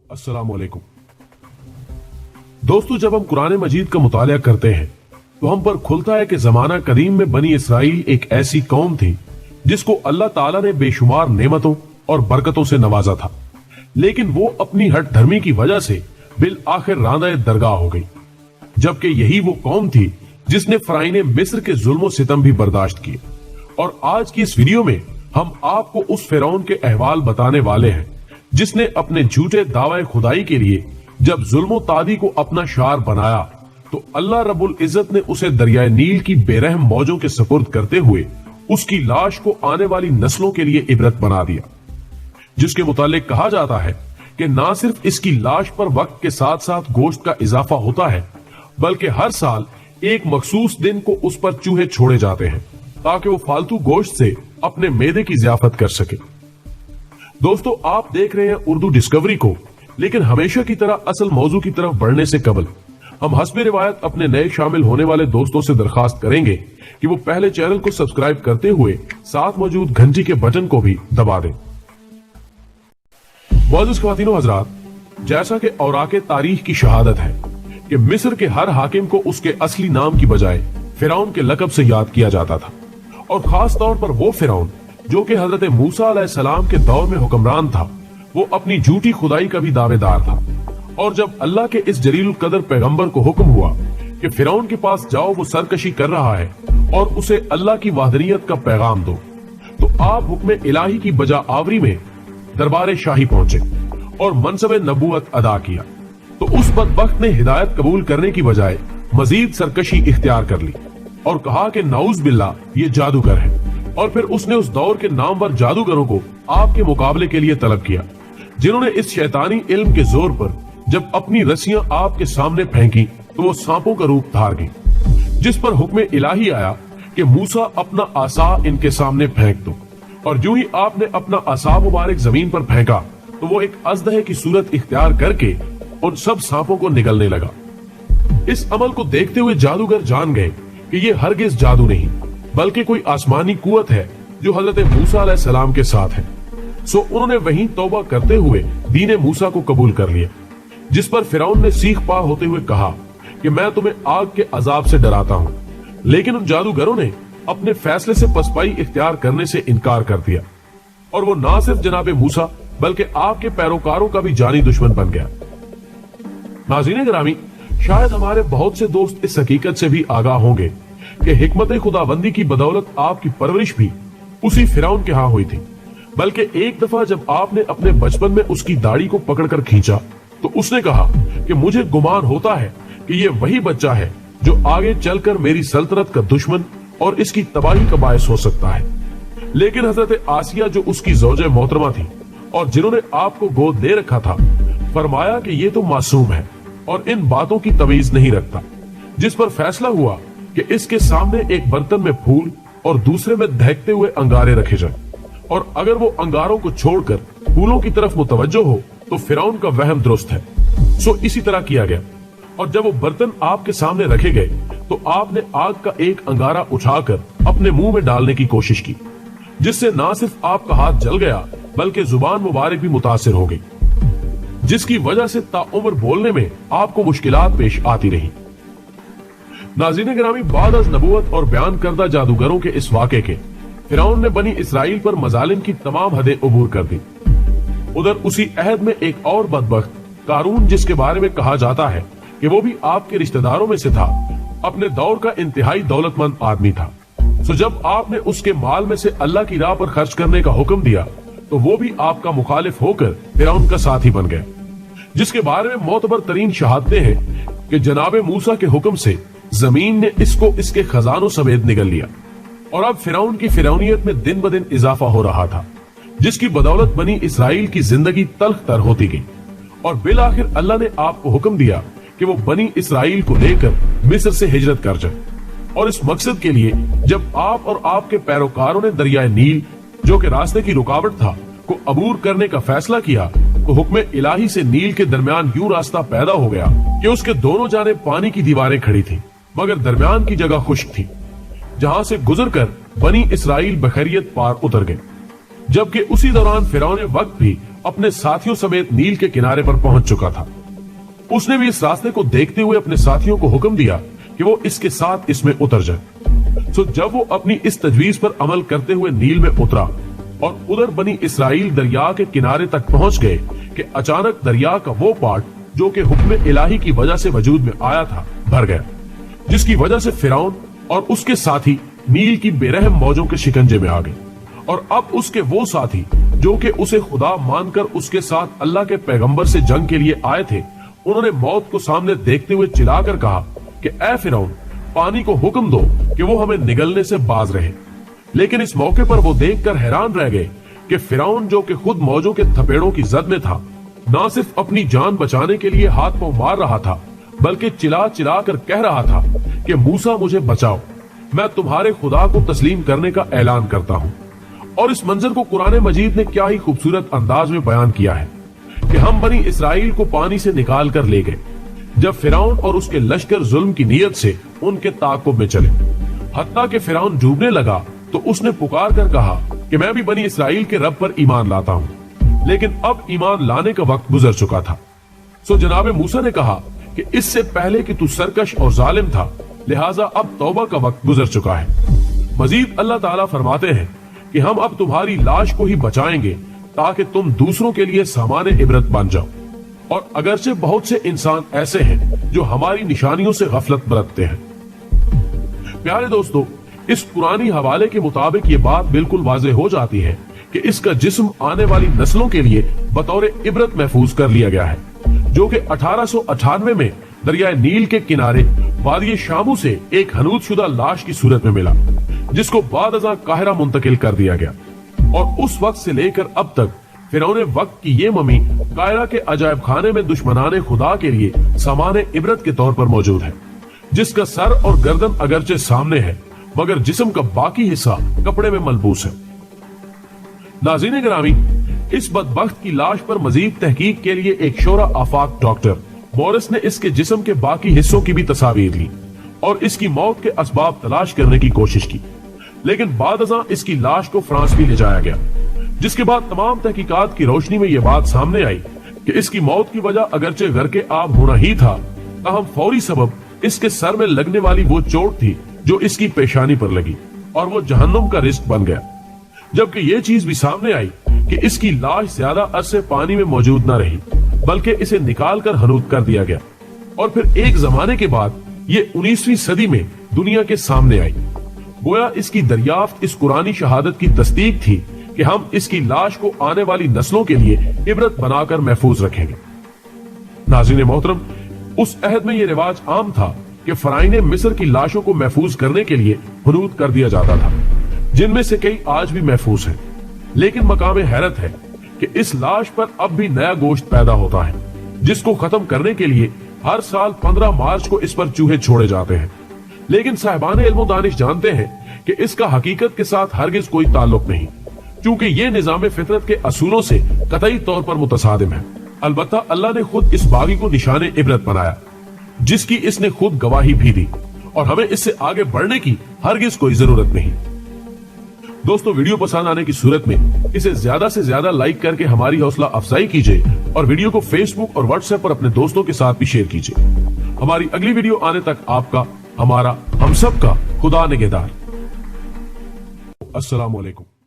अस्सलाम वालेकुम दोस्तों, जब हम कुरान मजीद का मुतालिया करते हैं तो हम पर खुलता है कि जमाना कदीम में बनी इसराइल एक ऐसी कौम थी जिसको अल्लाह ताला ने बेशुमार नेमतों और बरकतों से नवाजा था, लेकिन वो अपनी हट धर्मी की वजह से बिल आखिर रांदा दरगाह हो गई। जबकि यही वो कौम थी जिसने फराइने मिस्र के जुल्म सितम भी बर्दाश्त किए। और आज की इस वीडियो में हम आपको उस फिरौन के अहवाल बताने वाले हैं जिसने अपने झूठे दावे खुदाई के लिए जब जुल्म तादी को अपना शार बनाया तो अल्लाह रब्बुल इज्जत ने उसे दरियाए नील की बेरहम मौजों के सपुर्द करते हुए उसकी लाश को आने वाली नस्लों के लिए इबरत बना दिया, जिसके मुतालिक कहा जाता है कि ना सिर्फ इसकी लाश पर वक्त के साथ साथ गोश्त का इजाफा होता है, बल्कि हर साल एक मखसूस दिन को उस पर चूहे छोड़े जाते हैं ताकि वो फालतू गोश्त से अपने मेदे की जियाफत कर सके। दोस्तों, आप देख रहे हैं उर्दू डिस्कवरी को, लेकिन हमेशा की तरह असल मौजू की तरफ बढ़ने से कबल हम हस्बे रिवायत अपने नए शामिल होने वाले दोस्तों से दरखास्त करेंगे कि वो पहले चैनल को सब्सक्राइब करते हुए साथ मौजूद घंटी के बटन को भी दबा दें। मुअज़्ज़िज़ ख्वातीनो हज़रात, जैसा कि औराके तारीख की शहादत है कि मिस्र के हर हाकिम को उसके असली नाम की बजाय फिरौन के लकब से याद किया जाता था, और खास तौर पर वो फिरौन जो कि हजरत मूसा अलैहिस्सलाम के दौर में हुक्मरान था, वो अपनी झूठी खुदाई का भी दावेदार था। और जब अल्लाह के इस जलील कदर पैगंबर को हुक्म हुआ कि फिरौन के पास जाओ, वो सरकशी कर रहा है और उसे अल्लाह की वाहदनियत का पैगाम दो, तो आप हुक्म इलाही की बजा आवरी में दरबार शाही पहुंचे और मनसब नबूवत अदा किया। तो उस बदबख्त ने हिदायत कबूल करने की बजाय मजीद सरकशी इख्तियार कर ली और कहा कि नाउज बिल्ला ये जादूगर है, और फिर उसने उस दौर के नामवर जादूगरों को आपके मुकाबले के लिए तलब किया, जिन्होंने इस शैतानी इल्म के जोर पर जब अपनी रस्सियां आपके सामने फेंकी तो वो सांपों का रूप धार गई, जिस पर हुक्म इलाही आया कि मूसा अपना आसा इनके सामने फेंक दो। और जो ही आपने अपना आसा मुबारक जमीन पर फेंका तो वो एक अजदहे की सूरत इख्तियार करके उन सब सांपों को निगलने लगा। इस अमल को देखते हुए जादूगर जान गए कि ये हरगिज जादू नहीं बल्कि कोई आसमानी कुवत है जो हजरत मूसा अलैहिस्सलाम के साथ है। सो उन्होंने वहीं तौबा करते हुए दीन मूसा को कबूल कर लिया, जिस पर फिरौन ने सीख पा होते हुए कहा कि मैं तुम्हें आग के अजाब से डराता हूँ। लेकिन उन जादूगरों ने अपने फैसले से पसपाई इख्तियार करने से इनकार कर दिया और वो ना सिर्फ जनाबे मूसा बल्कि आपके पैरोकारों का भी जानी दुश्मन बन गया। नाज़रीन गिरामी, शायद हमारे बहुत से दोस्त इस हकीकत से भी आगाह होंगे कि हिकमत खुदाबंदी की बदौलत आपकी परवरिश भी उसी फिरौन के यहाँ हुई थी। बल्कि एक दफा जब आपने अपने बचपन में उसकी दाढ़ी को पकड़कर खींचा तो उसने कहा कि मुझे गुमान होता है कि ये वही बच्चा है जो आगे चलकर मेरी सल्तनत का दुश्मन और इसकी तबाही का बायस हो सकता है। लेकिन हजरत आसिया जो उसकी ज़ौजे मोहतरमा थी और जिन्होंने आपको गोद ले रखा था, फरमाया कि ये तो मासूम है और इन बातों की तमीज नहीं रखता, जिस पर फैसला हुआ कि इसके सामने एक बर्तन में फूल और दूसरे में दहकते हुए अंगारे रखे जाएं, और अगर वो अंगारों को छोड़कर फूलों की तरफ मुतवज्जो हो तो फिरौन का वहम दुरुस्त है। सो इसी तरह किया गया, और जब वो बर्तन आपके सामने रखे गए तो आपने आग का एक अंगारा उठाकर अपने मुंह में डालने की कोशिश की, जिससे ना सिर्फ आपका हाथ जल गया बल्कि जुबान मुबारक भी मुतासिर हो गई, जिसकी वजह से ताउम्र बोलने में आपको मुश्किलात पेश आती रही। नाज़रीन गिरामी, बाद अज़ नबूवत और बयान करदा जादूगरों के इस वाक़े के फिरौन ने बनी इसराइल पर मजालिम की तमाम हदें अबूर कर दी। उधर उसी अहद में एक और बदबख्त कारून, जिसके बारे में कहा जाता है कि वो भी आपके रिश्तेदारों में से था, अपने दौर का इंतहाई दौलतमंद आदमी था। सो जब आपने उसके माल में से अल्लाह की राह पर खर्च करने का हुक्म दिया तो वो भी आपका मुखालिफ होकर फिरौन का साथी बन गया, जिसके बारे में मोतबर तरीन शहादतें हैं कि जनाबे मूसा के हुक्म से जमीन ने इसको इसके खजानों समेत निगल लिया, और अब फिरौन की फिरौनियत में दिन ब दिन इजाफा हो रहा था, जिसकी बदौलत बनी इसराइल की जिंदगी तल्ख तर होती गई। और बिलाखिर अल्लाह ने आपको हुक्म दिया कि वो बनी इसराइल को लेकर मिस्र से हिजरत कर जाए, और इस मकसद के लिए जब आप और आपके पैरोकारों ने दरियाए नील, जो कि रास्ते की रुकावट था, को अबूर करने का फैसला किया तो हुक्म इलाही से नील के दरमियान यूं रास्ता पैदा हो गया कि उसके दोनों जानिब पानी की दीवारें खड़ी थी, मगर दरमियान की जगह खुश्क थी, जहां से गुजरकर बनी इसराइल बखैरियत पार उतर गए। जबकि उसी दौरान फिरौन वक्त भी अपने साथियों समेत नील के किनारे पर पहुंच चुका था। उसने भी इस रास्ते को देखते हुए अपने साथियों को हुक्म दिया कि वो इसके साथ इसमें उतर जाए। सो जब वो अपनी इस तजवीज पर अमल करते हुए नील में उतरा और उधर बनी इसराइल दरिया के किनारे तक पहुंच गए कि अचानक दरिया का वो पार्ट जो कि हुक्म इलाही की वजह से वजूद में आया था भर गया, जिसकी वजह से फिरौन और उसके साथी नील की बेरहम मौजों के शिकंजे में आ गए। और अब उसके वो साथी जो कि उसे खुदा मानकर उसके साथ अल्लाह के पैगंबर से जंग के लिए आए थे, उन्होंने मौत को सामने देखते हुए चिल्लाकर कहा कि ऐ फिरौन, पानी को हुक्म दो कि वो हमें निगलने से बाज रहे। लेकिन इस मौके पर वो देखकर हैरान रह गए कि फिरौन जो कि खुद मौजों के थपेड़ों की जद में था, न सिर्फ अपनी जान बचाने के लिए हाथ पांव मार रहा था, बल्कि चिल्ला चिल्ला कर कह रहा था कि मूसा मुझे बचाओ, मैं तुम्हारे खुदा को तस्लीम करने का ऐलान करता हूँ। और इस मंजर को कुरान मजीद ने क्या ही खूबसूरत अंदाज में बयान किया है कि हम बनी इसराइल को पानी से निकाल कर ले गए जब फिरौन और उसके लश्कर जुल्म की नीयत से उनके ताक़ुब में चले। हत्ता कि फिरौन डूबने लगा तो उसने पुकार कर कहा कि मैं भी बनी इसराइल के रब पर ईमान लाता हूँ, लेकिन अब ईमान लाने का वक्त गुजर चुका था। सो जनाब मूसा ने कहा कि इससे पहले कि तू सरकश और जालिम था, लिहाजा अब तौबा का वक्त गुजर चुका है। मजीद अल्लाह ताला फरमाते हैं कि हम अब तुम्हारी लाश को ही बचाएंगे ताकि तुम दूसरों के लिए सामान्य इबरत बन जाओ। और अगरचे बहुत से इंसान ऐसे हैं जो हमारी निशानियों से गफलत बरतते हैं। प्यारे दोस्तों, इस पुरानी हवाले के मुताबिक ये बात बिल्कुल वाज़ेह हो जाती है कि इसका जिस्म आने वाली नस्लों के लिए बतौर इबरत महफूज कर लिया गया है, जो कि 1898 में दरिया नील के किनारे वादी शामू से एक हनूद शुदा लाश की सूरत में मिला, जिसको बाद अज़ां काहिरा मुंतकिल कर दिया गया। और उस वक्त से लेकर अब तक फिरौने वक्त की ये ममी कायरा के अजायब खाने में दुश्मनाने खुदा के लिए सामान्य इबरत के तौर पर मौजूद है, जिसका सर और गर्दन अगरचे सामने है मगर जिस्म का बाकी हिस्सा कपड़े में मलबूस है। नाज़रीन गिरामी, इस बदबख्त की लाश पर मजीद तहकीक के लिए एक शोरा आफाक डॉक्टर मोरिस ने इसके जिस्म के बाकी हिस्सों की भी तस्वीर ली और इसकी मौत के असबाब तलाश करने की कोशिश की, लेकिन बाद अज़ां इसकी लाश को फ्रांस भी ले जाया गया, जिसके बाद तमाम तहकीकात की रोशनी में यह बात सामने आई कि इसकी मौत की वजह अगरचे घर के आब होना ही था, ताहम फौरी सबब इसके सर में लगने वाली वो चोट थी जो इसकी पेशानी पर लगी और वो जहन्नुम का रिस्क बन गया। जबकि ये चीज भी सामने आई कि इसकी लाश ज्यादा अरसे पानी में मौजूद न रही, बल्कि इसे निकाल कर हनूद कर दिया गया और फिर एक जमाने के बाद ये 19वीं सदी में दुनिया के सामने आई। गोया इसकी दरियाफ्त इस कुरानी शहादत की तस्दीक थी कि हम इसकी लाश को आने वाली नस्लों के लिए इबरत बनाकर महफूज रखेंगे। नाज़रीन मोहतरम, उस अहद में यह रिवाज आम था कि फराइने मिस्र की लाशों को महफूज करने के लिए हनूद कर दिया जाता था, जिनमें से कई आज भी महफूज हैं। लेकिन मकाम हैरत है कि इस लाश पर अब भी नया गोश्त पैदा होता है, जिसको खत्म करने के लिए हर साल 15 मार्च को इस पर चूहे छोड़े जाते हैं। लेकिन साहिबान इल्म दानिश जानते हैं कि इसका हकीकत के साथ हरगिज कोई ताल्लुक नहीं, क्योंकि ये निजाम फितरत के असूलों से कतई तौर पर मुतसादिम है। अलबत्ता अल्लाह ने खुद इस बागी को निशाने इबरत बनाया, जिसकी इसने खुद गवाही भी दी, और हमें इससे आगे बढ़ने की हरगिज कोई जरूरत नहीं। दोस्तों, वीडियो पसंद आने की सूरत में इसे ज्यादा से ज्यादा लाइक करके हमारी हौसला अफजाई कीजिए और वीडियो को फेसबुक और व्हाट्सएप पर अपने दोस्तों के साथ भी शेयर कीजिए। हमारी अगली वीडियो आने तक आपका, हमारा, हम सब का खुदा निगहदार। अस्सलाम वालेकुम।